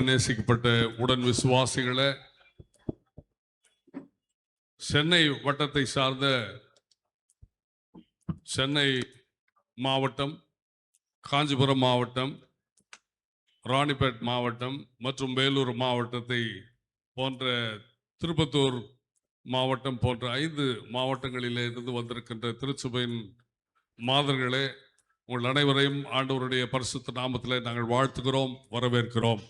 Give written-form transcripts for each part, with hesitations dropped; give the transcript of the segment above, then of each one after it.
நேசிக்கப்பட்ட உடன் விசுவாசிகளே, சென்னை வட்டத்தை சார்ந்த சென்னை மாவட்டம், காஞ்சிபுரம் மாவட்டம், ராணிப்பேட் மாவட்டம் மற்றும் வேலூர் மாவட்டத்தை போன்ற திருப்பத்தூர் மாவட்டம் போன்ற 5 மாவட்டங்களிலே இருந்து வந்திருக்கின்ற திருச்சபையின் மாதர்களே, உங்கள் அனைவரையும் ஆண்டவருடைய பரிசுத்த நாமத்திலே நாங்கள் வாழ்த்துகிறோம், வரவேற்கிறோம்.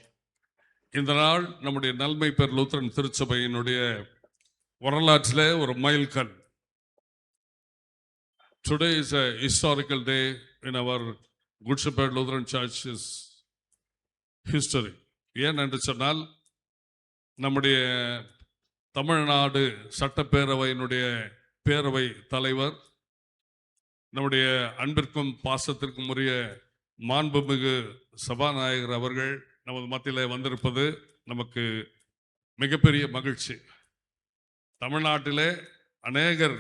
இந்த நாள் நம்முடைய நன்மை பெர் லூத்தரன் திருச்சபையினுடைய வரலாற்றிலே ஒரு மைல்கல். Today is a historical day in our Good Shepherd Lutheran Church's history. ஏன் என்று சொன்னால், நம்முடைய தமிழ்நாடு சட்டப்பேரவையினுடைய பேரவை தலைவர், நம்முடைய அன்பிற்கும் பாசத்திற்கும் உரிய மாண்புமிகு சபாநாயகர் அவர்கள் நமது மத்தியில் வந்திருப்பது நமக்கு மிகப்பெரிய மகிழ்ச்சி. தமிழ்நாட்டிலே அநேகர்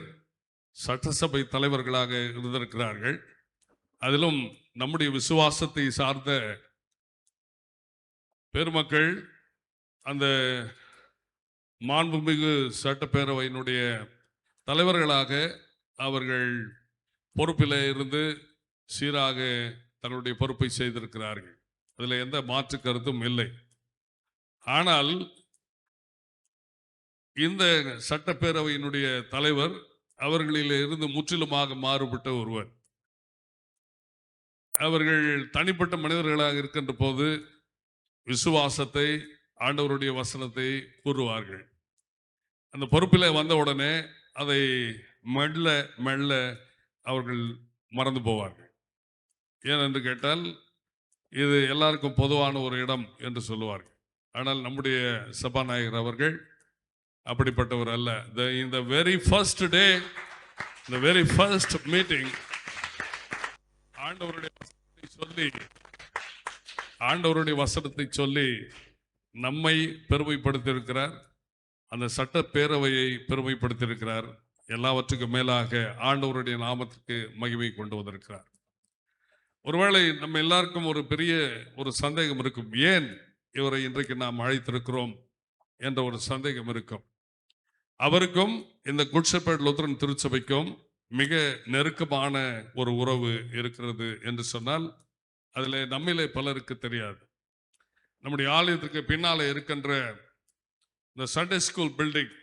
சட்டசபை தலைவர்களாக இருந்திருக்கிறார்கள். அதிலும் நம்முடைய விசுவாசத்தை சார்ந்த பெருமக்கள் அந்த மாண்புமிகு சட்டப்பேரவையினுடைய தலைவர்களாக அவர்கள் பொறுப்பில் இருந்து சீராக தன்னுடைய பொறுப்பை செய்திருக்கிறார்கள். அதில் எந்த மாற்று கருத்தும் இல்லை. ஆனால் இந்த சட்டப்பேரவையினுடைய தலைவர் அவர்களில் இருந்து முற்றிலுமாக மாறுபட்ட ஒருவர். அவர்கள் தனிப்பட்ட மனிதர்களாக இருக்கின்ற போது விசுவாசத்தை, ஆண்டவருடைய வசனத்தை கூறுவார்கள். அந்த பொறுப்பில் வந்த உடனே அதை மெல்ல மெல்ல அவர்கள் மறந்து போவார்கள். ஏனென்று கேட்டால், இது எல்லாருக்கும் பொதுவான ஒரு இடம் என்று சொல்லுவார்கள். ஆனால் நம்முடைய சபாநாயகர் அவர்கள் அப்படிப்பட்டவர் அல்ல. In the very first day, the very first meeting, ஆண்டவருடைய வசனத்தை சொல்லி நம்மை பெருமைப்படுத்தியிருக்கிறார். அந்த சட்டப்பேரவையை பெருமைப்படுத்தியிருக்கிறார். எல்லாவற்றுக்கும் மேலாக ஆண்டவருடைய நாமத்துக்கு மகிமை கொண்டு வந்திருக்கிறார். ஒருவேளை நம்ம எல்லாருக்கும் ஒரு பெரிய ஒரு சந்தேகம் இருக்கும், ஏன் இவரை இன்றைக்கு நாம் அழைத்திருக்கிறோம் என்ற ஒரு சந்தேகம் இருக்கும். அவருக்கும் இந்த குட் ஷெப்பர்ட் லூத்தரன் திருச்சபைக்கும் மிக நெருக்கமான ஒரு உறவு இருக்கிறது என்று சொன்னால் அதில் நம்மிலே பலருக்கு தெரியாது. நம்முடைய ஆலயத்துக்கு பின்னாலே இருக்கின்ற இந்த சண்டே ஸ்கூல் பில்டிங்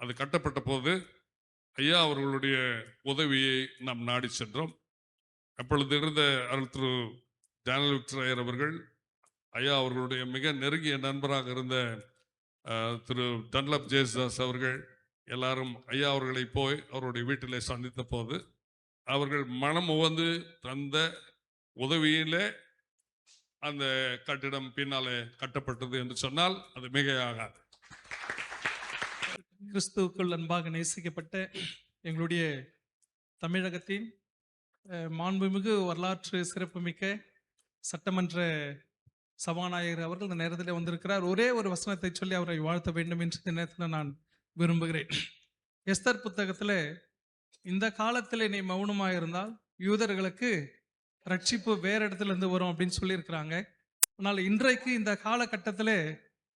அது கட்டப்பட்ட போது ஐயா அவர்களுடைய உதவியை நாம் நாடி சென்றோம். அப்பொழுது இருந்த அருள் திரு டேனியல் விக்டர் ஐயர் அவர்கள், ஐயா அவர்களுடைய மிக நெருங்கிய நண்பராக இருந்த திரு டன்லப் ஜேசுதாஸ் அவர்கள் எல்லாரும் ஐயா அவர்களை போய் அவருடைய வீட்டிலே சந்தித்த போது அவர்கள் மனம் உவந்து தந்த உதவியிலே அந்த கட்டிடம் பின்னாலே கட்டப்பட்டது என்று சொன்னால் அது மிகையாகாது. கிறிஸ்துவுக்குள் அன்பாக நேசிக்கப்பட்ட எங்களுடைய தமிழகத்தின் மாண்புமிகு வரலாற்று சிறப்புமிக்க சட்டமன்ற சபாநாயகர் அவர்கள் இந்த நேரத்தில் வந்திருக்கிறார். ஒரே ஒரு வசனத்தை சொல்லி அவரை வாழ்த்த வேண்டும் என்று இந்த நேரத்தில் நான் விரும்புகிறேன். எஸ்தர் புத்தகத்தில், இந்த காலத்தில் நீ மௌனமாக இருந்தால் யூதர்களுக்கு ரட்சிப்பு வேற இடத்துல இருந்து வரும் அப்படின்னு சொல்லியிருக்கிறாங்க. ஆனால் இன்றைக்கு இந்த காலகட்டத்தில்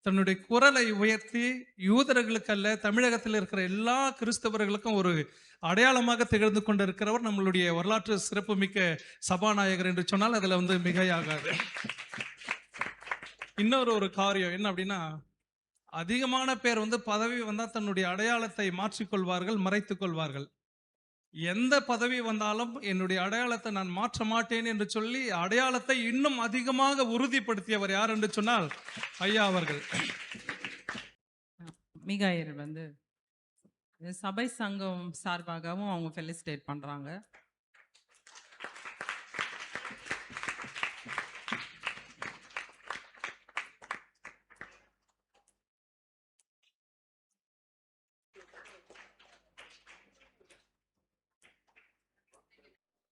தன்னுடைய குரலை உயர்த்தி யூதர்களுக்கு அல்ல, தமிழகத்தில் இருக்கிற எல்லா கிறிஸ்தவர்களுக்கும் ஒரு அடையாளமாக திகழ்ந்து கொண்டிருக்கிறவர் நம்மளுடைய வரலாற்று சிறப்புமிக்க சபாநாயகர் என்று சொன்னால் அதில் மிகையாகாது. இன்னொரு காரியம் என்ன அப்படின்னா, அதிகமான பேர் பதவி வந்தால் தன்னுடைய அடையாளத்தை மாற்றிக்கொள்வார்கள், மறைத்துக் கொள்வார்கள். எந்த பதவி வந்தாலும் என்னுடைய அடையாளத்தை நான் மாற்ற மாட்டேன் என்று சொல்லி அடையாளத்தை இன்னும் அதிகமாக உறுதிப்படுத்தியவர் யார் என்று சொன்னால் ஐயா அவர்கள். மிகாயர் சபை சங்கம் சார்பாகவும் அவங்க ஃபெலிசிட்டேட் பண்றாங்க.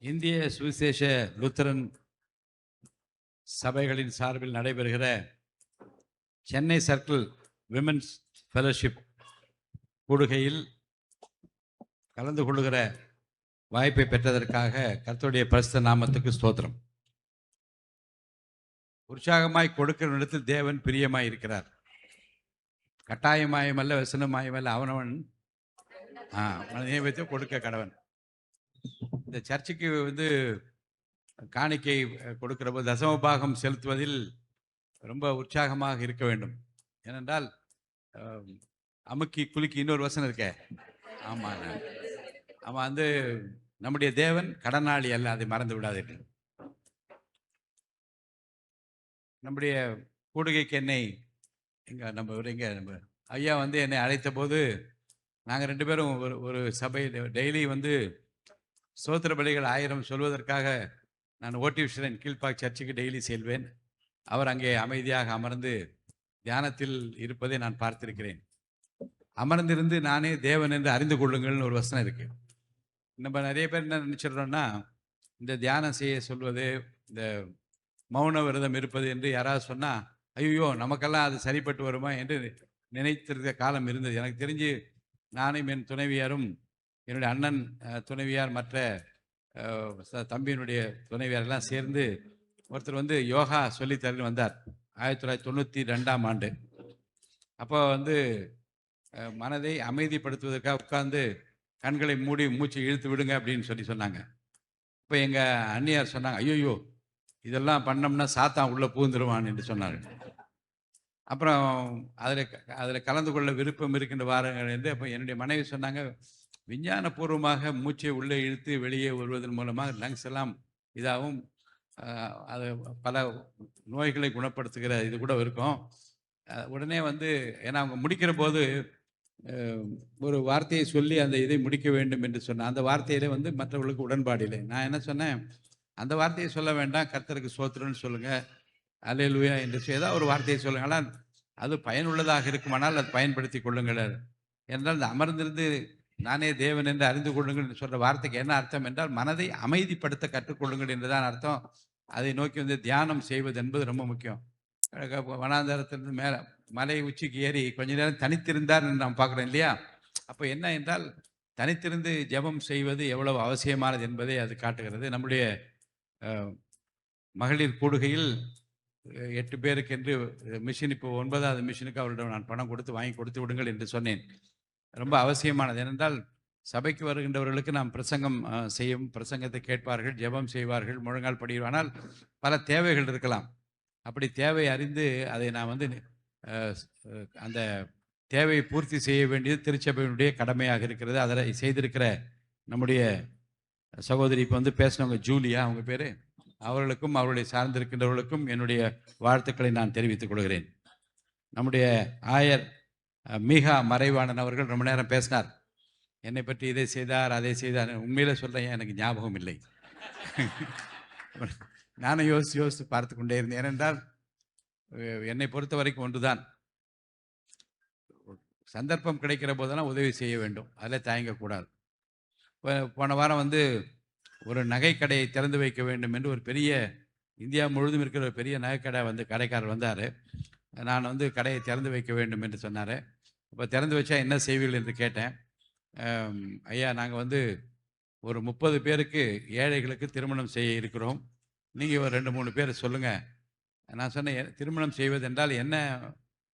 இந்திய சுவிசேஷ லூத்தரன் சபைகளின் சார்பில் நடைபெறுகிற சென்னை சர்க்கிள் விமென்ஸ் ஃபெலோஷிப் கூடுகையில் கலந்து கொள்ளுகிற வாய்ப்பை பெற்றதற்காக கர்த்தருடைய பரிசுத்த நாமத்துக்கு ஸ்தோத்திரம். உற்சாகமாய் கொடுக்கிற இடத்தில் தேவன் பிரியமாய் இருக்கிறார். கட்டாயமாயமல்ல, வசனமாயமல்ல, அவனவன் நியமித்து கொடுக்க கடவன். இந்த சர்ச்சுக்கு காணிக்கை கொடுக்கிற போது தசம பாகம் செலுத்துவதில் ரொம்ப உற்சாகமாக இருக்க வேண்டும். ஏனென்றால் அமுக்கி குலுக்கி இன்னொரு வசனம் இருக்க. ஆமாம், அவன் நம்முடைய தேவன் கடனாளி அல்ல, அதை மறந்து விடாதீர்கள். நம்முடைய கூடுகைக்கு என்னை நம்ம ஐயா என்னை அழைத்த போது நாங்கள் 2 பேரும் ஒரு சபையில் டெய்லி ஸ்தோத்திர பலிகள் 1000 சொல்வதற்காக நான் ஓட்டிவிஷன் கீழ்பாக் சர்ச்சுக்கு டெய்லி செல்வேன். அவர் அங்கே அமைதியாக அமர்ந்து தியானத்தில் இருப்பதை நான் பார்த்திருக்கிறேன். அமர்ந்திருந்து நானே தேவன் என்று அறிந்து கொள்ளுங்கள்னு ஒரு வசனம் இருக்கு. நம்ம நிறைய பேர் என்ன நினைச்சிடறோம்னா, இந்த தியானம் செய்ய சொல்வது, இந்த மௌன விரதம் இருப்பது என்று யாராவது சொன்னால், ஐயோ நமக்கெல்லாம் அது சரிப்பட்டு வருமா என்று நினைத்திருந்த காலம் இருந்தது. எனக்கு தெரிஞ்சு நானும் என் துணைவியாரும், என்னுடைய அண்ணன் துணைவியார், மற்ற தம்பியினுடைய துணைவியார் எல்லாம் சேர்ந்து ஒருத்தர் யோகா சொல்லித்தரன்னு வந்தார் 1992ஆம் ஆண்டு. அப்போ மனதை அமைதிப்படுத்துவதற்காக உட்கார்ந்து கண்களை மூடி மூச்சு இழுத்து விடுங்க அப்படின்னு சொன்னாங்க. இப்போ எங்கள் அண்ணியார் சொன்னாங்க, ஐயோ இதெல்லாம் பண்ணோம்னா சாத்தான் உள்ளே பூந்துருவான் என்று சொன்னார். அப்புறம் அதில் கலந்து கொள்ள விருப்பம் இருக்கின்ற வாரங்கள் என்று அப்போ என்னுடைய மனைவி சொன்னாங்க, விஞ்ஞானபூர்வமாக மூச்சை உள்ளே இழுத்து வெளியே வருவதன் மூலமாக லங்ஸ் எல்லாம் இதாகவும் அது பல நோய்களை குணப்படுத்துகிற இது கூட இருக்கும். உடனே ஏன்னா அவங்க முடிக்கிற போது ஒரு வார்த்தையை சொல்லி அந்த இதை முடிக்க வேண்டும் என்று சொன்னேன். அந்த வார்த்தையிலே மற்றவர்களுக்கு உடன்பாடு இல்லை. நான் என்ன சொன்னேன், அந்த வார்த்தையை சொல்ல வேண்டாம், கர்த்தருக்கு ஸ்தோத்திரம்னு சொல்லுங்கள், அல்லேலூயா என்று ஏதாவது ஒரு வார்த்தையை சொல்லுங்கள். ஆனால் அது பயனுள்ளதாக இருக்குமானால் அது பயன்படுத்தி கொள்ளுங்கள் என்றால், இந்த அமர்ந்திருந்து நானே தேவன் என்று அறிந்து கொள்ளுங்கள் என்று சொல்கிற வார்த்தைக்கு என்ன அர்த்தம் என்றால், மனதை அமைதிப்படுத்த கற்றுக்கொள்ளுங்கள் என்றுதான் அர்த்தம். அதை நோக்கி தியானம் செய்வது என்பது ரொம்ப முக்கியம். வனாந்தரத்திலிருந்து மேலே மலை உச்சிக்கு ஏறி கொஞ்ச நேரம் தனித்திருந்தார் என்று நாம் பார்க்குறோம் இல்லையா? அப்போ என்ன என்றால், தனித்திருந்து ஜெபம் செய்வது எவ்வளவு அவசியமானது என்பதை அது காட்டுகிறது. நம்முடைய மகளிர் கூடுகையில் 8 பேருக்கு என்று மிஷின், இப்போ 9வது மிஷினுக்கு அவரிடம் நான் பணம் கொடுத்து வாங்கி கொடுத்து விடுங்கள் என்று சொன்னேன். ரொம்ப அவசியமானது. ஏனென்றால் சபைக்கு வருகின்றவர்களுக்கு நாம் பிரசங்கம் செய்யும், பிரசங்கத்தை கேட்பார்கள், ஜெபம் செய்வார்கள், முழங்கால் படிவார்கள். ஆனால் பல தேவைகள் இருக்கலாம். அப்படி தேவை அறிந்து அதை நான் அந்த தேவையை பூர்த்தி செய்ய வேண்டியது திருச்சபையினுடைய கடமையாக இருக்கிறது. அதை செய்திருக்கிற நம்முடைய சகோதரி இப்போ பேசினவங்க ஜூலியா, அவங்க பேர், அவர்களுக்கும் அவருடைய சார்ந்திருக்கின்றவர்களுக்கும் என்னுடைய வாழ்த்துக்களை நான் தெரிவித்துக் கொள்கிறேன். நம்முடைய ஆயர் மீகா மறைவாணன் அவர்கள் ரொம்ப நேரம் பேசினார். என்னை பற்றி இதை செய்தார், அதை செய்தார். உண்மையில சொல்கிறேன், எனக்கு ஞாபகம் இல்லை. நானும் யோசித்து பார்த்து கொண்டே இருந்தேன். ஏனென்றால் என்னை பொறுத்த வரைக்கும் ஒன்றுதான், சந்தர்ப்பம் கிடைக்கிற போதெல்லாம் உதவி செய்ய வேண்டும், அதில் தயங்கக்கூடாது. போன வாரம் ஒரு நகைக்கடையை திறந்து வைக்க வேண்டும் என்று ஒரு பெரிய, இந்தியா முழுவதும் இருக்கிற ஒரு பெரிய நகைக்கடை கடைக்காரர் வந்தார். நான் கடையை திறந்து வைக்க வேண்டும் என்று சொன்னார். இப்போ திறந்து வச்சா என்ன செய்வீர்கள் என்று கேட்டேன். ஐயா, நாங்கள் ஒரு 30 பேருக்கு, ஏழைகளுக்கு திருமணம் செய்ய இருக்கிறோம், நீங்கள் ஒரு 2-3 பேர் சொல்லுங்கள். நான் சொன்னேன், திருமணம் செய்வது என்றால் என்ன?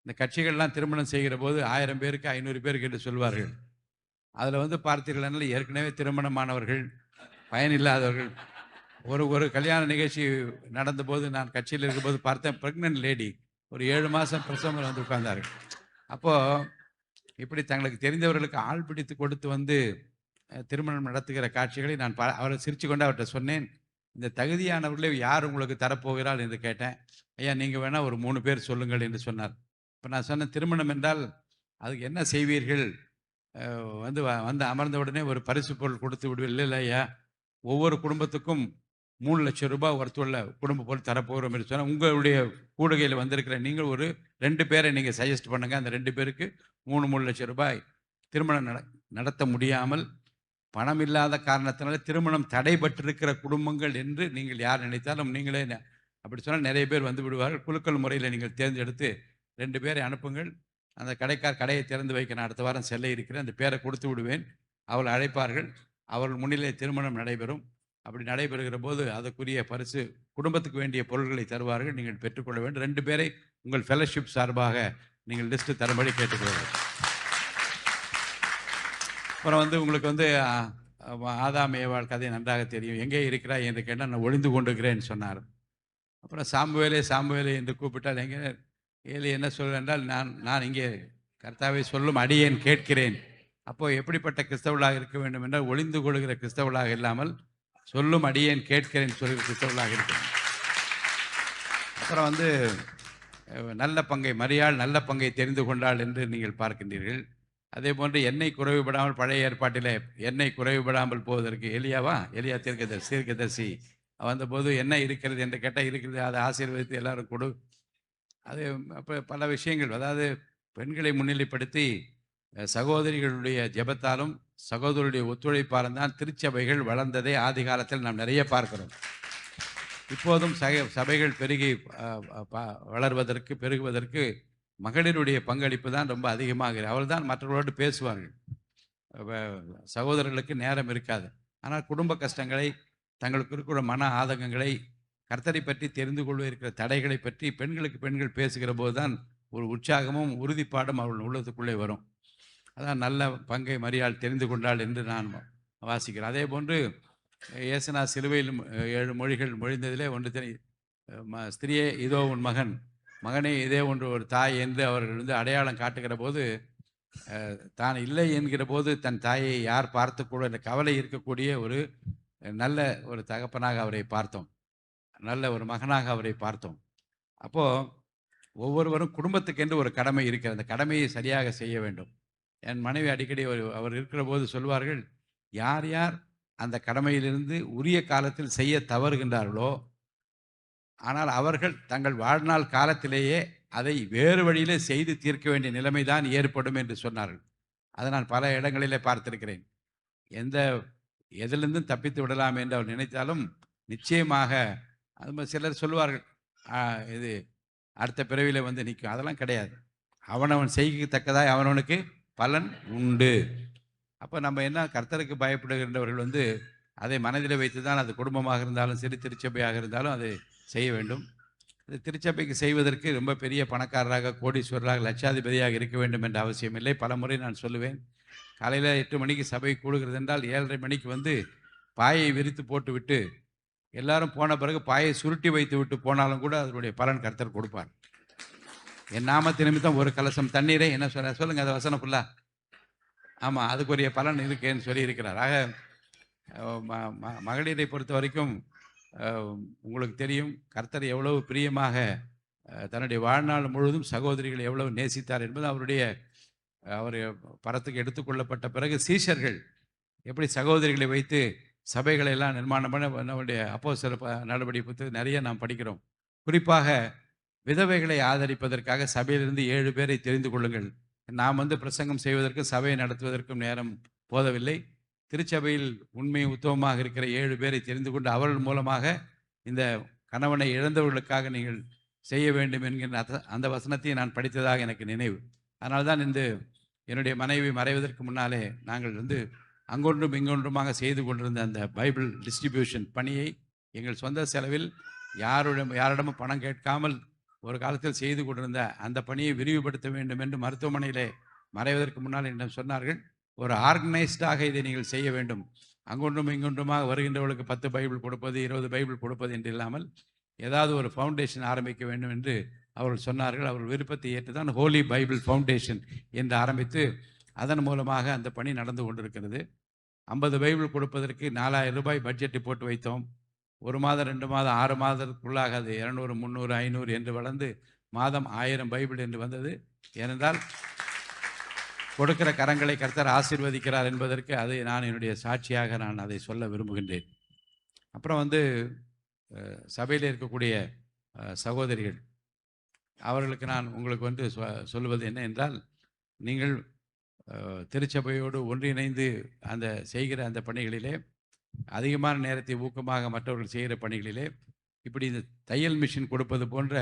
இந்த கட்சிகள்லாம் திருமணம் செய்கிற போது 1000 பேருக்கு 500 பேருக்கு என்று சொல்வார்கள். அதில் பார்த்தீர்கள் என்றால் ஏற்கனவே திருமணமானவர்கள், பயனில்லாதவர்கள். ஒரு கல்யாண நிகழ்ச்சி நடந்தபோது நான் கட்சியில் இருக்கும்போது பார்த்தேன், ப்ரெக்னென்ட் லேடி ஒரு 7 மாதம் பிரசவம் உட்கார்ந்தார்கள். அப்போது இப்படி தங்களுக்கு தெரிந்தவர்களுக்கு ஆள் பிடித்து கொடுத்து திருமணம் நடத்துகிற காட்சிகளை நான் அவரை சிரித்து கொண்டு அவர்கிட்ட சொன்னேன், இந்த தகுதியானவர்களே யார் உங்களுக்கு தரப்போகிறாள் என்று கேட்டேன். ஐயா, நீங்கள் வேணால் ஒரு 3 பேர் சொல்லுங்கள் என்று சொன்னார். இப்போ நான் சொன்னேன், திருமணம் என்றால் அதுக்கு என்ன செய்வீர்கள்? அமர்ந்த உடனே ஒரு பரிசு பொருள் கொடுத்து விடுவீர்கள்? இல்லை ஐயா, ஒவ்வொரு குடும்பத்துக்கும் 3 லட்சம் ரூபாய் ஒருத்துள்ள குடும்ப பொருள் தரப்போகிறோம் என்று சொன்னால், உங்களுடைய கூடுகையில் வந்திருக்கிற நீங்கள் ஒரு 2 பேரை நீங்கள் சஜஸ்ட் பண்ணுங்கள். அந்த 2 பேருக்கு 3 லட்சம் ரூபாய். திருமணம் நடத்த முடியாமல் பணம் இல்லாத காரணத்தினால திருமணம் தடைபட்டிருக்கிற குடும்பங்கள் என்று நீங்கள் யார் நினைத்தாலும் நீங்களே அப்படி சொன்னால் நிறைய பேர் வந்து விடுவார்கள். குலுக்கல் முறையில் நீங்கள் தேர்ந்தெடுத்து 2 பேரை அனுப்புங்கள். அந்த கடையை திறந்து வைக்க நான் அடுத்த வாரம் செல்ல இருக்கிறேன். அந்த பேரை கொடுத்து விடுவேன். அவர்கள் அழைப்பார்கள். அவர்கள் முன்னிலை திருமணம் நடைபெறும். அப்படி நடைபெறுகிற போது அதற்குரிய பரிசு, குடும்பத்துக்கு வேண்டிய பொருட்களை தருவார்கள். நீங்கள் பெற்றுக்கொள்ள வேண்டும். 2 பேரை உங்கள் ஃபெலோஷிப் சார்பாக நீங்கள் லிஸ்ட்டு தரும்படி கேட்டுக்கொள்கிறேன். அப்புறம் வந்து உங்களுக்கு வந்து ஆதாம் ஏவாள் கதை நன்றாக தெரியும். எங்கே இருக்கிறாய் என்று கேட்டால் நான் ஒளிந்து கொண்டிருக்கிறேன்னு சொன்னார். அப்புறம் சாமுவேலே என்று கூப்பிட்டால் எங்கே ஏலி என்ன சொல்ல என்றால், நான் இங்கே கர்த்தாவை சொல்லும் அடியேன் கேட்கிறேன். அப்போது எப்படிப்பட்ட கிறிஸ்தவர்களாக இருக்க வேண்டும் என்றால், ஒளிந்து கொள்கிற கிறிஸ்தவர்களாக இல்லாமல் சொல்லும் அடியேன் கேட்கிறேன் சொல்கிற கிறிஸ்தவர்களாக இருக்கிறேன். அப்புறம் வந்து மரியாள் நல்ல பங்கை தெரிந்து கொண்டாள் என்று நீங்கள் பார்க்கின்றீர்கள். அதே போன்று எண்ணெய் குறைவுபடாமல், பழைய ஏற்பாட்டில் எண்ணெய் குறைவுபடாமல் போவதற்கு எலியா தீர்க்கதரிசி வந்தபோது என்ன இருக்கிறது என்று கேட்டால் இருக்கிறது, அதை ஆசீர்வதித்து எல்லாரும் கொடு. அது அப்போ பல விஷயங்கள், அதாவது பெண்களை முன்னிலைப்படுத்தி சகோதரிகளுடைய ஜெபத்தாலும் சகோதரருடைய ஒத்துழைப்பாலும் தான் திருச்சபைகள் வளர்ந்ததை ஆதி காலத்தில் நாம் நிறைய பார்க்கிறோம். இப்போதும் சபைகள் பெருகுவதற்கு மகளிருடைய பங்களிப்பு தான் ரொம்ப அதிகமாக. அவள் தான் மற்றவர்களோடு பேசுவார்கள். சகோதரர்களுக்கு நேரம் இருக்காது. ஆனால் குடும்ப கஷ்டங்களை, தங்களுக்கு இருக்கிற மன ஆதங்கங்களை, கர்த்தரை பற்றி தெரிந்து கொள்ள இருக்கிற தடைகளை பற்றி பெண்கள் பேசுகிற போது தான் ஒரு உற்சாகமும் உறுதிப்பாடும் அவள் உள்ளத்துக்குள்ளே வரும். அதான் நல்ல பங்கை மரியாள் தெரிந்து கொண்டாள் என்று நான் வாசிக்கிறேன். அதே போன்று ஏசனா சிலுவையில் 7 மொழிகள் மொழிந்ததிலே ஒன்று ஸ்திரியே இதோ உன் மகனே இதே ஒன்று ஒரு தாய் என்று அவர்கள் வந்து அடையாளம் காட்டுகிற போது, தான் இல்லை என்கிற போது தன் தாயை யார் பார்த்துக்கூட என்ற கவலை இருக்கக்கூடிய நல்ல ஒரு தகப்பனாக அவரை பார்த்தோம். நல்ல ஒரு மகனாக அவரை பார்த்தோம். அப்போது ஒவ்வொருவரும் குடும்பத்துக்கென்று ஒரு கடமை இருக்கிறது. அந்த கடமையை சரியாக செய்ய வேண்டும். என் மனைவி அடிக்கடி அவர் இருக்கிற போது சொல்வார்கள், யார் யார் அந்த கடமையிலிருந்து உரிய காலத்தில் செய்ய தவறுகின்றார்களோ, ஆனால் அவர்கள் தங்கள் வாழ்நாள் காலத்திலேயே அதை வேறு வழியிலே செய்து தீர்க்க வேண்டிய நிலைமை தான் ஏற்படும் என்று சொன்னார்கள். அதை நான் பல இடங்களிலே பார்த்திருக்கிறேன். எதிலிருந்தும் தப்பித்து விடலாம் என்று அவர் நினைத்தாலும் நிச்சயமாக அது சிலர் சொல்வார்கள், இது அடுத்த பிறவியில் வந்து நிற்கும். அதெல்லாம் கிடையாது. அவனவன் செய்யத்தக்கதாய் அவனவனுக்கு பலன் உண்டு. அப்போ நம்ம என்ன, கர்த்தருக்கு பயப்படுகின்றவர்கள் வந்து அதை மனதில் வைத்து தான், அது குடும்பமாக இருந்தாலும் சரி, திருச்சபையாக இருந்தாலும் அதை செய்ய வேண்டும். அது திருச்சபைக்கு செய்வதற்கு ரொம்ப பெரிய பணக்காரராக, கோடீஸ்வரராக, லட்சாதிபதியாக இருக்க வேண்டும் என்ற அவசியம் இல்லை. பல முறை நான் சொல்லுவேன், காலையில் 8 மணிக்கு சபை கூடுகிறது என்றால் 7:30 மணிக்கு வந்து பாயை விரித்து போட்டு விட்டு எல்லாரும் போன பிறகு பாயை சுருட்டி வைத்து விட்டு போனாலும் கூட அதனுடைய பலன் கர்த்தர் கொடுப்பார். என் நாமத்து நிமித்தம் ஒரு கலசம் தண்ணீரை என்ன சொல்லுங்க, அது வசனம் ஃபுல்லா. ஆமாம், அதுக்குரிய பலன் இருக்கேன்னு சொல்லி இருக்கிறார். ஆக மகளிரை பொறுத்த வரைக்கும் உங்களுக்கு தெரியும், கர்த்தர் எவ்வளவு பிரியமாக தன்னுடைய வாழ்நாள் முழுவதும் சகோதரிகளை எவ்வளவு நேசித்தார் என்பது அவர் பரத்துக்கு எடுத்துக்கொள்ளப்பட்ட பிறகு சீஷர்கள் எப்படி சகோதரிகளை வைத்து சபைகளை எல்லாம் நிர்மாணம் பண்ண நம்முடைய அப்போஸ்தலர் நடவடிக்கை புத்தகம் நிறைய நாம் படிக்கிறோம். குறிப்பாக விதவைகளை ஆதரிப்பதற்காக சபையிலிருந்து 7 பேரை தெரிந்து கொள்ளுங்கள். நாம் வந்து பிரசங்கம் செய்வதற்கும் சபையை நடத்துவதற்கும் நேரம் போதவில்லை. திருச்சபையில் உண்மை உத்தமமாக இருக்கிற 7 பேரை தெரிந்து கொண்டு அவர்கள் மூலமாக இந்த கணவனை இழந்தவர்களுக்காக நீங்கள் செய்ய வேண்டும் என்கின்ற அந்த வசனத்தை நான் படித்ததாக எனக்கு நினைவு. அதனால்தான் என்னுடைய மனைவி மறைவதற்கு முன்னாலே நாங்கள் வந்து அங்கொன்றும் இங்கொன்றுமாக செய்து கொண்டிருந்த அந்த பைபிள் டிஸ்ட்ரிபியூஷன் பணியை எங்கள் சொந்த செலவில் யாரிடமும் பணம் கேட்காமல் ஒரு காலத்தில் செய்து கொண்டிருந்த அந்த பணியை விரிவுபடுத்த வேண்டும் என்று மருத்துவமனையிலே மறைவதற்கு முன்னால் என்னிடம் சொன்னார்கள். ஒரு ஆர்கனைஸ்டாக இதை நீங்கள் செய்ய வேண்டும். அங்கொன்றும் இங்கொன்றுமாக வருகின்றவர்களுக்கு 10 பைபிள் கொடுப்பது, 20 பைபிள் கொடுப்பது என்று இல்லாமல் ஏதாவது ஒரு ஃபவுண்டேஷன் ஆரம்பிக்க வேண்டும் என்று அவர்கள் சொன்னார்கள். அவர்கள் விருப்பத்தை ஏற்று தான் ஹோலி பைபிள் ஃபவுண்டேஷன் என்று ஆரம்பித்து அதன் மூலமாக அந்த பணி நடந்து கொண்டிருக்கிறது. 50 பைபிள் கொடுப்பதற்கு 4000 ரூபாய் பட்ஜெட்டை போட்டு வைத்தோம். 1 மாதம், 2 மாதம், 6 மாதத்துக்குள்ளாக அது 200, 300, 500 என்று வளர்ந்து மாதம் 1000 பைபிள் என்று வந்தது. ஏனென்றால் கொடுக்கிற கரங்களை கர்த்தர் ஆசீர்வதிக்கிறார் என்பதற்கு அதை நான் என்னுடைய சாட்சியாக நான் அதை சொல்ல விரும்புகின்றேன். அப்புறம் வந்து சபையில் இருக்கக்கூடிய சகோதரிகள், அவர்களுக்கு நான் உங்களுக்கு வந்து சொல்வது என்ன என்றால், நீங்கள் திருச்சபையோடு ஒன்றிணைந்து செய்கிற அந்த பணிகளிலே அதிகமான நேரத்தை ஊக்கமாக மற்றவர்கள் செய்கிற பணிகளிலே இப்படி இந்த தையல் மிஷின் கொடுப்பது போன்ற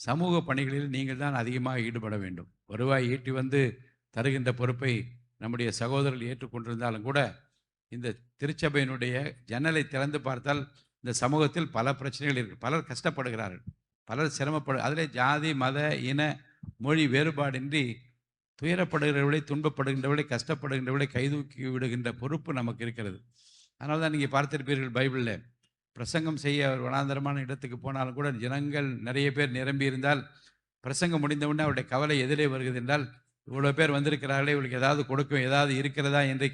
சமூக பணிகளில் நீங்கள் தான் அதிகமாக ஈடுபட வேண்டும். வருவாய் ஈட்டி வந்து தருகின்ற பொறுப்பை நம்முடைய சகோதரர்கள் ஏற்றுக்கொண்டிருந்தாலும் கூட இந்த திருச்சபையினுடைய ஜன்னலை திறந்து பார்த்தால் இந்த சமூகத்தில் பல பிரச்சனைகள் இருக்குது. பலர் கஷ்டப்படுகிறார்கள், பலர் அதிலே ஜாதி மத இன மொழி வேறுபாடின்றி துயரப்படுகிறவர்களை, துன்பப்படுகின்றவர்களை, கஷ்டப்படுகின்றவர்களை கைதூக்கி விடுகின்ற பொறுப்பு நமக்கு இருக்கிறது. அதனால தான் நீங்கள் பார்த்திருப்பீர்கள், பைபிளில் பிரசங்கம் செய்ய ஒரு வனாந்தரமான இடத்துக்கு போனாலும் கூட ஜனங்கள் நிறைய பேர் நிரம்பி இருந்தால் பிரசங்கம் முடிந்தவுடனே அவருடைய கவலை எதிரே வருகிறது என்றால், இவ்வளோ பேர் வந்திருக்கிறார்களே, இவளுக்கு ஏதாவது கொடுக்கும், ஏதாவது இருக்கிறதா என்று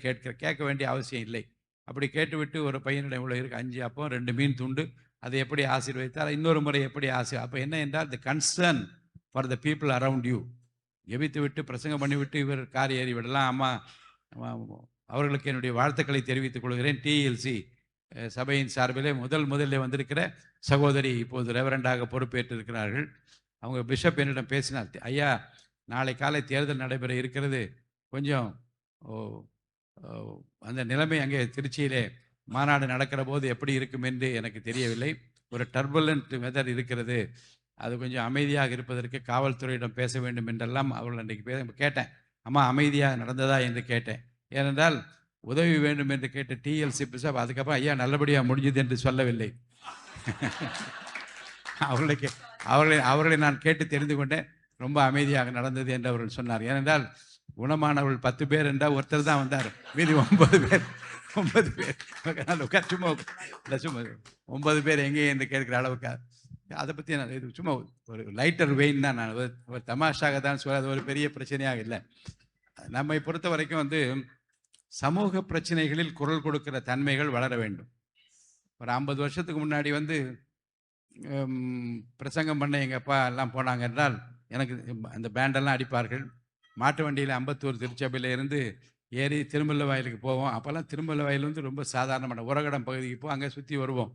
கேட்க வேண்டிய அவசியம் இல்லை. அப்படி கேட்டுவிட்டு ஒரு பையனிடம் இவ்வளோ இருக்குது, 5 அப்பம் 2 மீன் துண்டு, அதை எப்படி ஆசீர்வதித்தார், இன்னொரு முறை எப்படி அப்போ என்ன என்றால், தி concern for the people around you. ஜெபித்து விட்டு பிரசங்கம் பண்ணிவிட்டு இவர் கார் ஏறி விடலாம். அம்மா அவர்களுக்கு என்னுடைய வாழ்த்துக்களை தெரிவித்துக் கொள்கிறேன். டிஎல்சி சபையின் சார்பிலே முதலில் வந்திருக்கிற சகோதரி இப்போது ரெவரண்டாக பொறுப்பேற்றிருக்கிறார்கள். அவங்க பிஷப் என்னிடம் பேசினார், ஐயா நாளை காலை தேர்தல் நடைபெற இருக்கிறது, கொஞ்சம் அந்த நிலைமை அங்கே திருச்சியிலே மாநாடு நடக்கிற போது எப்படி இருக்கும் என்று எனக்கு தெரியவில்லை. ஒரு டர்புலண்ட் வெதர் இருக்கிறது, அது கொஞ்சம் அமைதியாக இருப்பதற்கு காவல்துறையிடம் பேச வேண்டும் என்றெல்லாம் அவர்கள் அன்றைக்கு கேட்டேன். அம்மா அமைதியாக நடந்ததா என்று கேட்டேன். ஏனென்றால் உதவி வேண்டும் என்று கேட்ட டிஎல்சி பிஷப் அதுக்கப்புறம் ஐயா நல்லபடியாக முடிஞ்சது என்று சொல்லவில்லை. அவர்களை நான் கேட்டு தெரிந்து கொண்டேன், ரொம்ப அமைதியாக நடந்தது என்று அவர்கள் சொன்னார். ஏனென்றால் குணமானவர்கள் 10 பேர் என்றால் ஒருத்தர் தான் வந்தார், மீதி 9 பேர் சும்மா 9 பேர் எங்கே என்று கேட்கிற அளவுக்கு. அதை பற்றி நான் இது சும்மா ஒரு லைட்டர் வெயின் தான், நான் ஒரு தமாஷாக தான் சொல்ல, அது ஒரு பெரிய பிரச்சனையாக இல்லை. நம்மை பொறுத்த வரைக்கும் வந்து சமூக பிரச்சனைகளில் குரல் கொடுக்கிற தன்மைகள் வளர வேண்டும். ஒரு 50 வருஷத்துக்கு முன்னாடி வந்து பிரசங்கம் பண்ண எங்கள் அப்பா எல்லாம் போனாங்க என்றால் எனக்கு அந்த பேண்டெல்லாம் அடிப்பார்கள். மாட்டு வண்டியில் அம்பத்தூர் திருச்சபையில் இருந்து ஏறி திருமல்ல வயலுக்கு போவோம். அப்போல்லாம் திருமல்ல வயல் வந்து ரொம்ப சாதாரணமான உரகடம் பகுதிக்கு போய் அங்கே சுற்றி வருவோம்.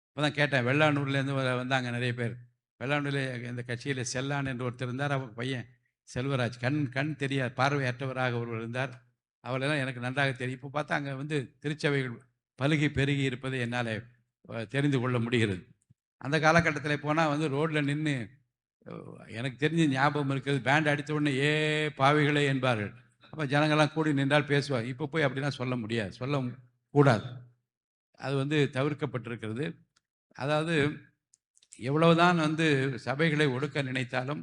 இப்போ தான் கேட்டேன், வெள்ளானூர்லேருந்து வந்தாங்க நிறைய பேர். வெள்ளானூரில் இந்த கட்சியில் செல்லான் என்று ஒருத்தர் இருந்தார், அவர் பையன் செல்வராஜ், கண் தெரியாத பார்வையற்றவராக ஒருவர் இருந்தார். அவளெல்லாம் எனக்கு நன்றாக தெரியும். இப்போ பார்த்தா அங்கே வந்து திருச்சபைகள் பலுகி பெருகி இருப்பதை என்னால் தெரிந்து கொள்ள முடிகிறது. அந்த காலகட்டத்தில் போனால் வந்து ரோட்டில் நின்று எனக்கு தெரிஞ்ச ஞாபகம் இருக்கிறது, பேண்ட் அடித்த உடனே ஏ பாவிகளே என்பார்கள். அப்போ ஜனங்கள்லாம் கூடி நின்றால் பேசுவார். இப்போ போய் அப்படிலாம் சொல்ல முடியாது, சொல்ல கூடாது. அது வந்து தவிர்க்கப்பட்டிருக்கிறது. அதாவது எவ்வளவுதான் வந்து சபைகளை ஒடுக்க நினைத்தாலும்,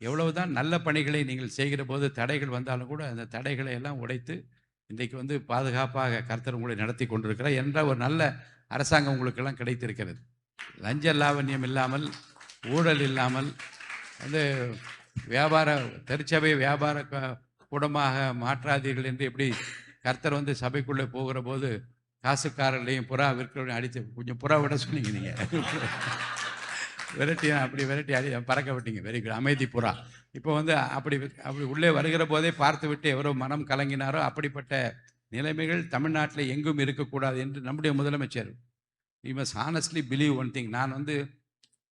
எவ்வளவுதான் நல்ல பணிகளை நீங்கள் செய்கிற போது தடைகள் வந்தாலும் கூட அந்த தடைகளை எல்லாம் உடைத்து இன்றைக்கு வந்து பாதுகாப்பாக கர்த்தர் உங்களை நடத்தி கொண்டிருக்கிறார் என்ற ஒரு நல்ல அரசாங்கம் உங்களுக்கெல்லாம் கிடைத்திருக்கிறது. லஞ்ச லாவண்யம் இல்லாமல், ஊழல் இல்லாமல், வந்து திருச்சபை வியாபார கூடமாக மாற்றாதீர்கள் என்று எப்படி கர்த்தர் வந்து சபைக்குள்ளே போகிற போது காசுக்காரர்களையும் புறா விற்கிறவரையும் அடித்து, கொஞ்சம் புறா விட சொன்னீங்க நீங்கள், விரட்டி அடி பறக்க விட்டீங்க, வெரி குட், அமைதி புறா. இப்போ வந்து அப்படி உள்ளே வருகிற போதே பார்த்து விட்டு எவரோ மனம் கலங்கினாரோ அப்படிப்பட்ட நிலைமைகள் தமிழ்நாட்டில் எங்கும் இருக்கக்கூடாது என்று நம்முடைய முதலமைச்சர், you must honestly believe one thing, நான் வந்து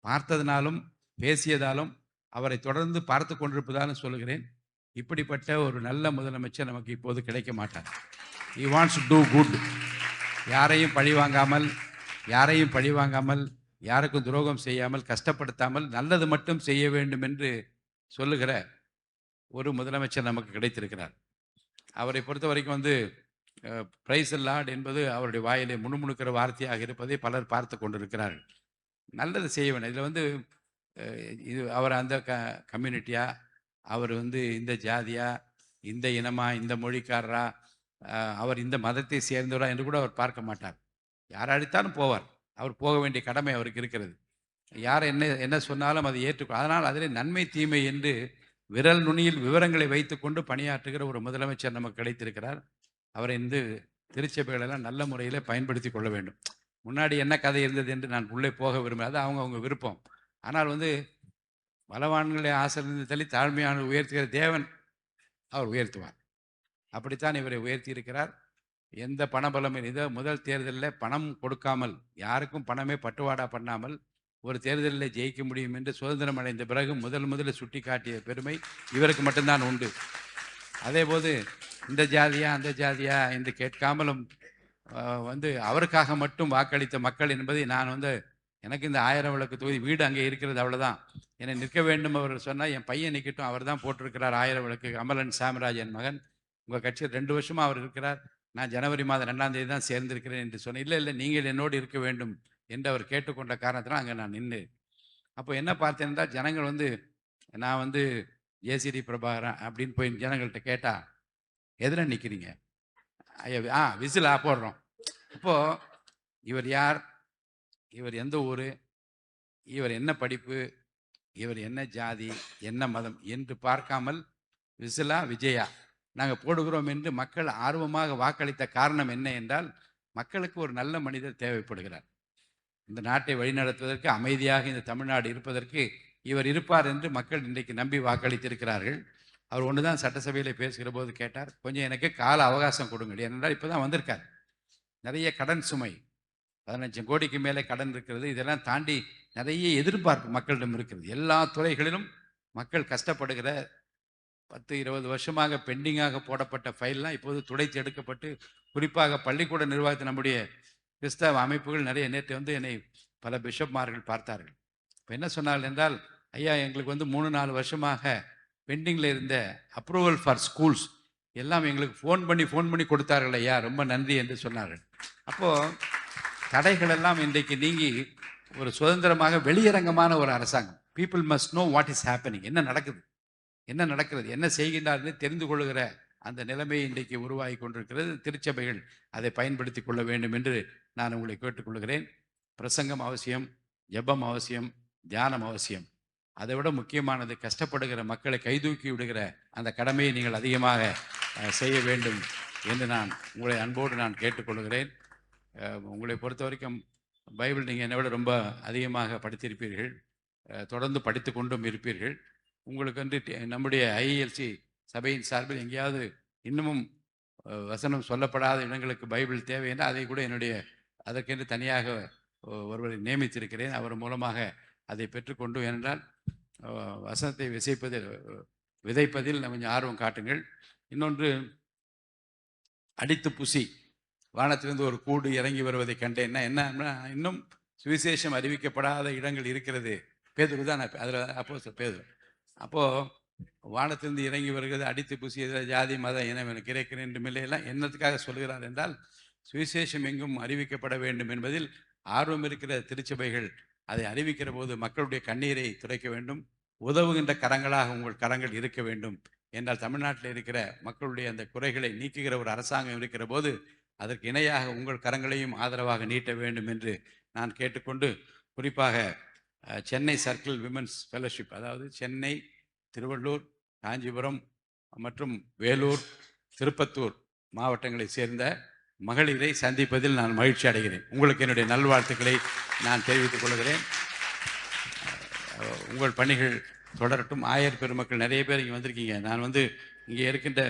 பார்த்ததுனாலும் பேசியதாலும் அவரை தொடர்ந்து பார்த்து கொண்டிருப்பதாலும் சொல்லுகிறேன், இப்படிப்பட்ட ஒரு நல்ல முதலமைச்சர் நமக்கு இப்போது கிடைக்க மாட்டார். he wants to do good, யாரையும் பழிவாங்காமல் யாருக்கும் துரோகம் செய்யாமல், கஷ்டப்படுத்தாமல், நல்லது மட்டும் செய்ய வேண்டும் என்று சொல்லுகிற ஒரு முதலமைச்சர் நமக்கு கிடைத்திருக்கிறார். அவரை பொறுத்த வரைக்கும் வந்து பிரைஸ் லார்ட் என்பது அவருடைய வாயிலே முணுமுணுக்கிற வார்த்தையாக இருப்பதை பலர் பார்த்து கொண்டிருக்கிறார்கள். நல்லது செய்ய வேண்டும். இதில் வந்து இது அவர் அந்த கம்யூனிட்டியா, அவர் வந்து இந்த ஜாதியா, இந்த இனமா, இந்த மொழிக்காரரா, அவர் இந்த மதத்தை சேர்ந்தவரா என்று கூட அவர் பார்க்க மாட்டார். யார் அடித்தாலும் போவார். அவர் போக வேண்டிய கடமை அவருக்கு இருக்கிறது. யார் என்ன சொன்னாலும் அதை ஏற்றுக்கொள். அதனால் அதில் நன்மை தீமை என்று விரல் நுனியில் விவரங்களை வைத்துக்கொண்டு பணியாற்றுகிற ஒரு முதலமைச்சர் நமக்கு கிடைத்திருக்கிறார். அவரை இந்த திருச்சபைகளெல்லாம் நல்ல முறையில் பயன்படுத்தி கொள்ள வேண்டும். முன்னாடி என்ன கதை இருந்தது என்று நான் உள்ளே போக விரும்புகிறேன், அது அவங்க விருப்பம். ஆனால் வந்து பலவான்களை ஆசிரியர் தள்ளி தாழ்மையான உயர்த்துகிற தேவன் அவர் உயர்த்துவார். அப்படித்தான் இவரை உயர்த்தி இருக்கிறார். எந்த பணபலம் இதோ முதல் தேர்தலில் பணம் கொடுக்காமல், யாருக்கும் பணமே பட்டுவாடா பண்ணாமல் ஒரு தேர்தலில் ஜெயிக்க முடியும் என்று சுதந்திரம் அடைந்த பிறகு முதலில் சுட்டி காட்டிய பெருமை இவருக்கு மட்டும்தான் உண்டு. அதேபோது இந்த ஜாதியா அந்த ஜாதியா என்று கேட்காமலும் வந்து அவருக்காக மட்டும் வாக்களித்த மக்கள் என்பதை நான் வந்து எனக்கு இந்த 1000 விளக்கு தொகுதி வீடு அங்கே இருக்கிறது, அவ்வளோதான். என்னை நிற்க வேண்டும் அவர் சொன்னால் என் பையன் நிற்கட்டும், அவர் தான் போட்டிருக்கிறார் 1000 விளக்கு. அமலன் சாம்ராஜ் என் மகன், உங்கள் கட்சியில் 2 வருஷமாக அவர் இருக்கிறார், நான் ஜனவரி மாதம் 2ஆம் தேதி தான் சேர்ந்திருக்கிறேன் என்று சொன்னேன். இல்லை இல்லை, நீங்கள் என்னோடு இருக்க வேண்டும் என்று அவர் கேட்டுக்கொண்ட காரணத்தினால் அங்கே நான் நின்று. அப்போ என்ன பார்த்தேன் என்றால், ஜனங்கள் வந்து நான் வந்து ஜேசிடி பிரபாகரன் அப்படின்னு போய் ஜனங்கள்கிட்ட கேட்டால், எதிர நிற்கிறீங்க? ஐயா விசிலா போடுறோம். அப்போது இவர் யார், இவர் எந்த ஊர், இவர் என்ன படிப்பு, இவர் என்ன ஜாதி, என்ன மதம் என்று பார்க்காமல் விசிலா விஜயா நாங்கள் போடுகிறோம் என்று மக்கள் ஆர்வமாக வாக்களித்த காரணம் என்ன என்றால், மக்களுக்கு ஒரு நல்ல மனிதர் தேவைப்படுகிறார். இந்த நாட்டை வழிநடத்துவதற்கு, அமைதியாக இந்த தமிழ்நாடு இருப்பதற்கு இவர் இருப்பார் என்று மக்கள் இன்றைக்கு நம்பி வாக்களித்திருக்கிறார்கள். அவர் ஒன்று தான் சட்டசபையில் பேசுகிற போது கேட்டார், கொஞ்சம் எனக்கு கால அவகாசம் கொடுங்கள். ஏனென்றால் இப்போ தான் வந்திருக்கார், நிறைய கடன் சுமை, 15 கோடிக்கு மேலே கடன் இருக்கிறது. இதெல்லாம் தாண்டி நிறைய எதிர்பார்ப்பு மக்களிடம் இருக்கிறது. எல்லா துறைகளிலும் மக்கள் கஷ்டப்படுகிற 10-20 வருஷமாக பெண்டிங்காக போடப்பட்ட ஃபைல்லாம் இப்போது துடைத்து எடுக்கப்பட்டு, குறிப்பாக பள்ளிக்கூட நிர்வாகத்தை நம்முடைய கிறிஸ்தவ அமைப்புகள் நிறைய நேற்று வந்து என்னை பல பிஷப்மார்கள் பார்த்தார்கள். இப்போ என்ன சொன்னார்கள் என்றால், ஐயா எங்களுக்கு வந்து 3-4 வருஷமாக பெண்டிங்கில் இருந்த அப்ரூவல் ஃபார் ஸ்கூல்ஸ் எல்லாம் எங்களுக்கு ஃபோன் பண்ணி கொடுத்தார்கள் ஐயா, ரொம்ப நன்றி என்று சொன்னார்கள். அப்போது தடைகள் எல்லாம் இன்றைக்கு நீங்கி ஒரு சுதந்திரமாக வெளியரங்கமான ஒரு அரசாங்கம், people must know what is happening, என்ன நடக்கிறது, என்ன செய்கின்றார்கள் தெரிந்து கொள்கிற அந்த நிலைமை இன்றைக்கு உருவாகி கொண்டிருக்கிறது. திருச்சபைகள் அதை பயன்படுத்தி கொள்ள வேண்டும் என்று நான் உங்களை கேட்டுக்கொள்கிறேன். பிரசங்கம் அவசியம், ஜெபம் அவசியம், தியானம் அவசியம். அதை விட முக்கியமானது, கஷ்டப்படுகிற மக்களை கைதூக்கி விடுகிற அந்த கடமையை நீங்கள் அதிகமாக செய்ய வேண்டும் என்று நான் உங்களை அன்போடு நான் கேட்டுக்கொள்கிறேன். உங்களை பொறுத்த வரைக்கும் பைபிள் நீங்கள் என்னை விட ரொம்ப அதிகமாக படித்திருப்பீர்கள், தொடர்ந்து படித்து கொண்டும் இருப்பீர்கள். உங்களுக்கு வந்து நம்முடைய ஐஎல்சி சபையின் சார்பில் எங்கேயாவது இன்னமும் வசனம் சொல்லப்படாத இடங்களுக்கு பைபிள் தேவை என்றால் அதை கூட அதற்கென்று தனியாக ஒருவரை நியமித்திருக்கிறேன். அவர் மூலமாக அதை பெற்றுக்கொண்டு, ஏனென்றால் வசனத்தை விதைப்பதில் கொஞ்சம் ஆர்வம் காட்டுங்கள். இன்னொன்று, அடித்து புசி வானத்திலிருந்து ஒரு கூடு இறங்கி வருவதை கண்டேன்னா என்ன, இன்னும் சுவிசேஷம் அறிவிக்கப்படாத இடங்கள் இருக்கிறது. பேதுரு தான் அதில் அப்போஸ்தலன் பேதுரு. அப்போது வானத்திலிருந்து இறங்கி வருகிறது, அடித்து புசியது ஜாதி மத இனம் கிரேக்கன் என்று மில்லையெல்லாம் என்னத்துக்காக சொல்கிறார் என்றால், சுவிசேஷம் எங்கும் அறிவிக்கப்பட வேண்டும் என்பதில் ஆர்வம் இருக்கிற திருச்சபைகள் அதை அறிவிக்கிற போது மக்களுடைய கண்ணீரை துடைக்க வேண்டும், உதவுகின்ற கரங்களாக உங்கள் கரங்கள் இருக்க வேண்டும் என்றால், தமிழ்நாட்டில் இருக்கிற மக்களுடைய அந்த குறைகளை நீக்குகிற ஒரு அரசாங்கம் இருக்கிற போது அதற்கு இணையாக உங்கள் கரங்களையும் ஆதரவாக நீட்ட வேண்டும் என்று நான் கேட்டுக்கொண்டு, குறிப்பாக சென்னை சர்க்கிள் விமென்ஸ் ஃபெலோஷிப், அதாவது சென்னை, திருவள்ளூர், காஞ்சிபுரம் மற்றும் வேலூர், திருப்பத்தூர் மாவட்டங்களை சேர்ந்த மகளிரை சந்திப்பதில் நான் மகிழ்ச்சி அடைகிறேன். உங்களுக்கு என்னுடைய நல்வாழ்த்துக்களை நான் தெரிவித்துக் கொள்கிறேன். உங்கள் பணிகள் தொடரட்டும். ஆயர் பெருமக்கள் நிறைய பேர் இங்கே வந்திருக்கீங்க. நான் வந்து இங்கே இருக்கின்ற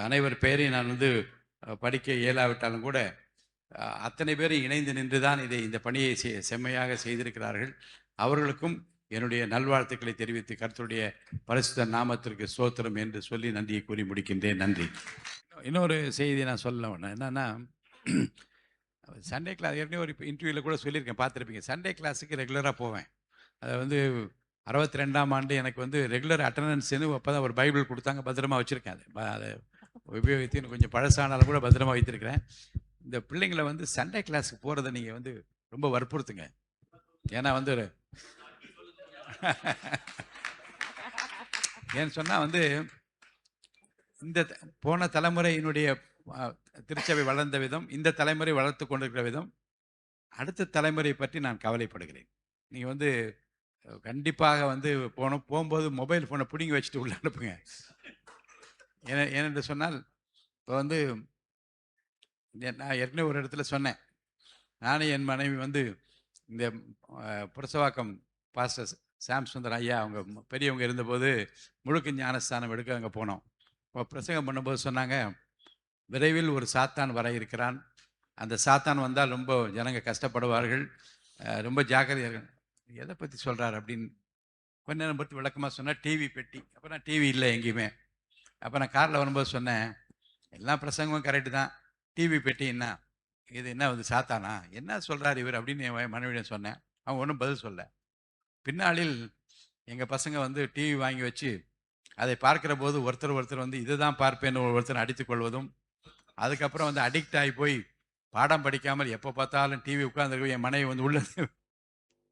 அனைவர் பெயரையும் நான் வந்து படிக்க இயலாவிட்டாலும் கூட அத்தனை பேரும் இணைந்து நின்று தான் இந்த பணியை செம்மையாக செய்திருக்கிறார்கள். அவர்களுக்கும் என்னுடைய நல்வாழ்த்துக்களை தெரிவித்து கர்த்தருடைய பரிசுத்த நாமத்திற்கு ஸ்தோத்திரம் என்று சொல்லி நன்றியை கூறி முடிக்கின்றேன். நன்றி. இன்னொரு செய்தி நான் சொல்ல என்னன்னா, சண்டே கிளாஸ் ஏற்கனவே ஒரு இன்டர்வியூவில் கூட சொல்லியிருக்கேன், பார்த்துருப்பீங்க. சண்டே கிளாஸுக்கு ரெகுலராக போவேன். அதை வந்து 62ஆம் ஆண்டு எனக்கு வந்து ரெகுலர் அட்டண்டன்ஸ்னு அப்போ தான் ஒரு பைபிள் கொடுத்தாங்க, பத்திரமா வச்சுருக்கேன். அதை உபயோகித்து கொஞ்சம் பழசானாலும் கூட பத்திரமா வைத்திருக்கிறேன். இந்த பிள்ளைங்களை வந்து சண்டே கிளாஸுக்கு போகிறத நீங்கள் வந்து ரொம்ப வற்புறுத்துங்க. ஏன்னா வந்து ஏன்னு சொன்னால் வந்து இந்த போன தலைமுறையினுடைய திருச்சபை வளர்ந்த விதம், இந்த தலைமுறை வளர்த்து கொண்டிருக்கிற விதம், அடுத்த தலைமுறை பற்றி நான் கவலைப்படுகிறேன். நீங்கள் வந்து கண்டிப்பாக வந்து போகும்போது மொபைல் ஃபோனை பிடிங்கி வச்சுட்டு உள்ள அனுப்புங்க. ஏனென்று சொன்னால், இப்போ வந்து நான் ஏற்கனவே ஒரு இடத்துல சொன்னேன், நானும் என் மனைவி வந்து இந்த புரசவாக்கம் பாஸ்டர் சாம் சுந்தர் ஐயா அவங்க பெரியவங்க இருந்தபோது முழுக்க ஞானஸ்தானம் எடுக்க அங்கே போனோம். இப்போ பிரசங்கம் பண்ணும்போது சொன்னாங்க, விரைவில் ஒரு சாத்தான் வர இருக்கிறான், அந்த சாத்தான் வந்தால் ரொம்ப ஜனங்க கஷ்டப்படுவார்கள், ரொம்ப ஜாக்கிரதையாக. எதை பற்றி சொல்கிறார் அப்படின்னு கொஞ்ச நேரம் பற்றி விளக்கமாக சொன்னால், டிவி பெட்டி. அப்போ நான் டிவி இல்லை எங்கேயுமே. அப்போ நான் காரில் வரும்போது சொன்னேன், எல்லா பிரசங்கமும் கரெக்டு தான், டிவி பெட்டி என்ன இது, என்ன வந்து சாத்தானா, என்ன சொல்கிறார் இவர் அப்படின்னு என் மனைவியிடம் சொன்னேன். அவன் ஒன்றும் பதில் சொல்ல. பின்னாளில் எங்கள் பசங்க வந்து டிவி வாங்கி வச்சு அதை பார்க்கிற போது ஒருத்தர் வந்து இதுதான் பார்ப்பேன்னு ஒருத்தர் அடித்துக் கொள்வதும், அதுக்கப்புறம் வந்து அடிக்ட் ஆகி போய் பாடம் படிக்காமல் எப்போ பார்த்தாலும் டிவி உட்கார்ந்துருக்க என் மனைவி வந்து உள்ளது.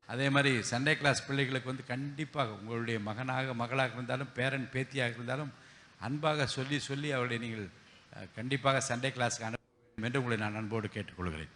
அதே மாதிரி சண்டே கிளாஸ் பிள்ளைகளுக்கு வந்து கண்டிப்பாக உங்களுடைய மகனாக மகளாக இருந்தாலும் பேரன் பேத்தியாக இருந்தாலும் அன்பாக சொல்லி சொல்லி அவர்களை நீங்கள் கண்டிப்பாக சண்டே கிளாஸுக்கு அனுப்ப வேண்டும் என்று உங்களை நான் அன்போடு கேட்டுக்கொள்கிறேன்.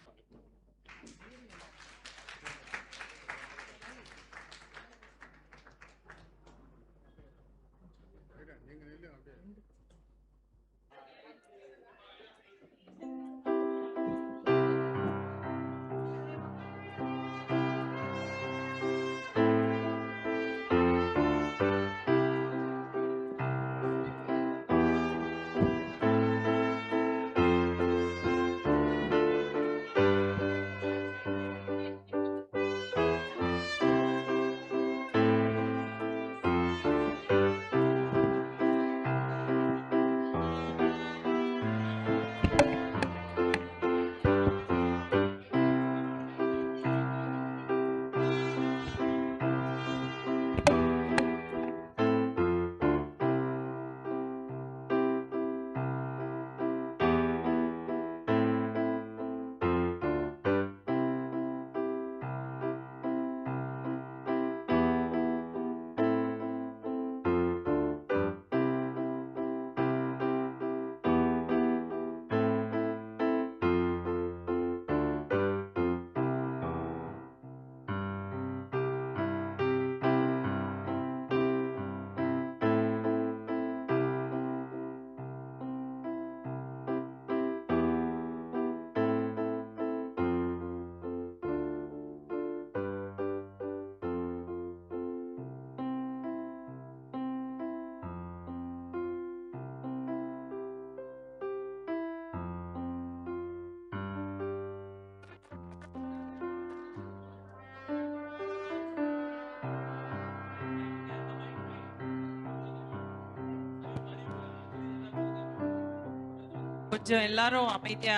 கொஞ்சம் எல்லாரும் அமைதியா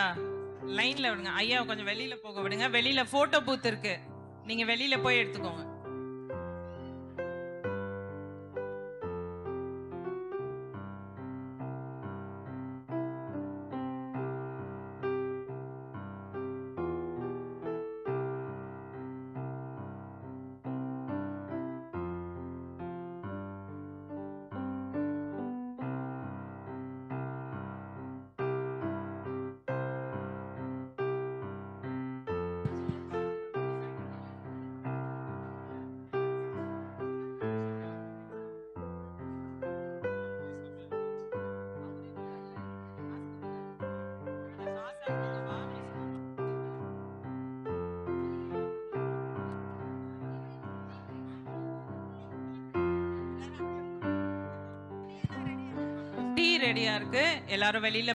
லைன்ல விடுங்க. ஐயா கொஞ்சம் வெளியில போக விடுங்க. வெளியில போட்டோ பூத் இருக்கு, நீங்க வெளியில போய் எடுத்துக்கோங்க. டீ ரெடியா இருக்கு, எல்லாரும் வெளியில